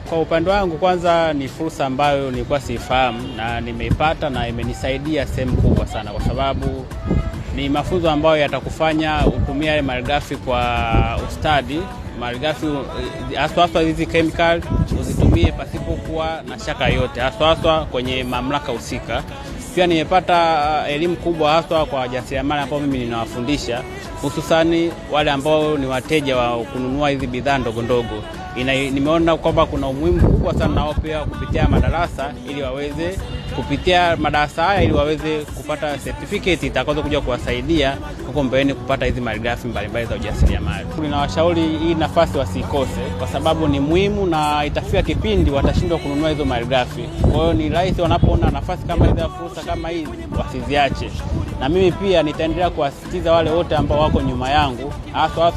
Kwa upande wangu, kwanza ni fursa ambayo nilikuwa sifahamu na nimeipata na imenisaidia sehemu kubwa sana, kwa sababu ni mafunzo ambayo yatakufanya utumie ile malighafi kwa ustadi. Malighafi haswa hizi chemical uzitumie pasipokuwa na shaka yote, haswa kwenye mamlaka husika. Pia nimepata elimu kubwa haswa kwa wajasiriamali ambao mimi ninawafundisha, hususani wale ambao ni wateja wa kununua hizi bidhaa ndogo ndogo. Nimeona kwamba kuna umuhimu mkubwa sana nao pia kupitia madarasa, ili waweze kupitia madarasa haya ili waweze kupata certificate itakazo kuja kuwasaidia huko mbeleni kupata hizi malighafi mbalimbali za ujasiriamali. Ninawashauri hii nafasi wasikose, kwa sababu ni muhimu na itafika kipindi watashindwa kununua hizo malighafi. Kwa hiyo ni rahisi wanapoona nafasi kama hizi, fursa kama hizi, wasiziache. Na mimi pia nitaendelea kuwasisitiza wale wote ambao wako nyuma yangu, hasa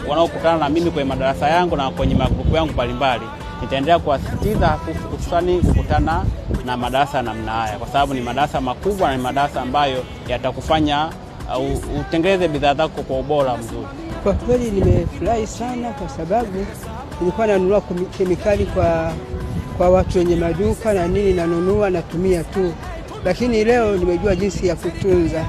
wanaokutana na mimi kwenye madarasa yangu na kwenye magrupu yangu mbalimbali. Nitaendelea kuwasisitiza hususani kukutana na madarasa namna haya, kwa sababu ni madarasa makubwa na ni madarasa ambayo yatakufanya utengeneze bidhaa zako kwa ubora mzuri. Kwa kweli nimefurahi sana, kwa sababu nilikuwa nanunua kemikali kwa watu wenye maduka na nini, nanunua natumia tu, lakini leo nimejua jinsi ya kutunza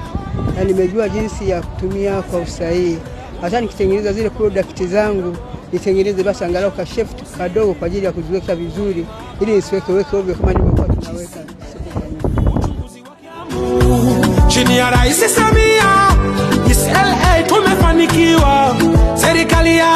na nimejua jinsi ya kutumia kwa usahihi. Hata nikitengeneza zile product zangu, nitengeneze basi angalau ka shift kadogo kwa ajili ya kuziweka vizuri, ili nisiweke ovyo kama nilivyokuwa tunaweka. Chini ya Rais Samia, SLA tumefanikiwa, serikali ya